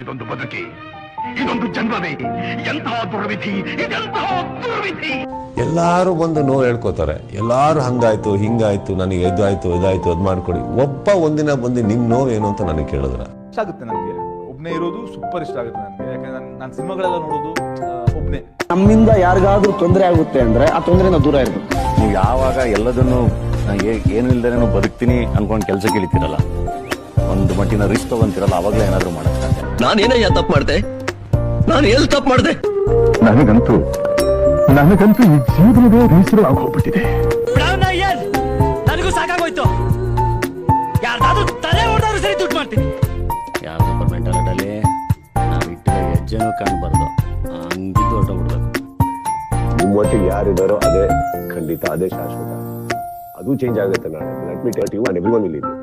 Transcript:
ಇದೊಂದು ಬದುಕಿ, ಇದೊಂದು ಜನ್ಮವೇ, ಎಂತಹ ದುರ್ವಿಧಿ, ಇದೆಂತಹ ದುರ್ವಿಧಿ. ಎಲ್ಲಾರು ಬಂದು ನೋವು ಹೇಳ್ಕೊತಾರೆ, ಎಲ್ಲಾರು ಹಂಗಾಯ್ತು ಹಿಂಗಾಯ್ತು, ನನಗೆ ಇದಾಯ್ತು ಇದಾಯ್ತು ಅದ್ ಮಾಡ್ಕೊಡಿ. ಒಬ್ಬ ಒಂದಿನ ಬಂದು ನಿಮ್ ನೋವು ಏನು ಅಂತ ನನಗೆ ಕೇಳಿದ್ರ ಇಷ್ಟ ಆಗುತ್ತೆ. ನನಗೆ ಒಬ್ನೇ ಇರೋದು ಸೂಪರ್ ಇಷ್ಟ ಆಗುತ್ತೆ ನನಗೆ. ಯಾಕಂದ್ರೆ ನಾನು ಸಿನಿಮಾಗಳೆಲ್ಲ ನೋಡೋದು ಒಬ್ನೇ. ನಮ್ಮಿಂದ ಯಾರಿಗಾದ್ರೂ ತೊಂದರೆ ಆಗುತ್ತೆ ಅಂದ್ರೆ ಆ ತೊಂದರೆನ ದೂರ ಇರ್ಬೇಕು. ನೀವು ಯಾವಾಗ ಎಲ್ಲದನ್ನು ಏನು ಇಲ್ದೇನೆ ಬದುಕ್ತೀನಿ ಅನ್ಕೊಂಡು ಕೆಲಸಕ್ಕೆ ಇಳಿತೀರಲ್ಲ, ಒಂದು ಮಟ್ಟಿನ ರಿಸ್ಕ್ ತಗೊಂತೀರಲ್ಲ, ಅವಾಗಲೇ ಏನಾದ್ರು ಮಾಡಕ್ಕೆ. ನಾನೇನಯ್ಯ ತಪ್ಪು ಮಾಡ್ದೆ? ನಾನು ಎಲ್ಲಿ ತಪ್ಪು ಮಾಡ್ದೆ? ನನಗಂತೂ ಈ ಜೀವನವೇ ಬೇಸರ ಆಗೋಗ್ಬಿಟ್ಟಿದೆ. ನನಗೂ ಸಾಕಾಗೋಯ್ತು. ಯಾರ್ದಾದ್ರೂ ತಲೆ ಹೊಡೆದಾದ್ರು ಸರಿ ದುಡ್ಡು ಮಾಡ್ತೀನಿ. ಯಾರ ಮೆಂಟಾಲಿಟಿಯಲ್ಲಿ ನಾವು ಇಟ್ಟಿರೋ ಹೆಜ್ಜೆನೂ ಕಾಣಬಾರ್ದು, ಹಂಗಿದ್ದು ಹೊರಟೋಗ್ಬಿಡ್ಬೇಕು. ನಿಮ್ಮ ಒಟ್ಟಿಗೆ ಯಾರಿದಾರೋ ಅದೇ ಖಂಡಿತ, ಅದೇ ಶಾಶ್ವತ. ಅದು ಚೇಂಜ್ ಆಗುತ್ತೆ. ನಾನು let me tell you and everyone will leave you.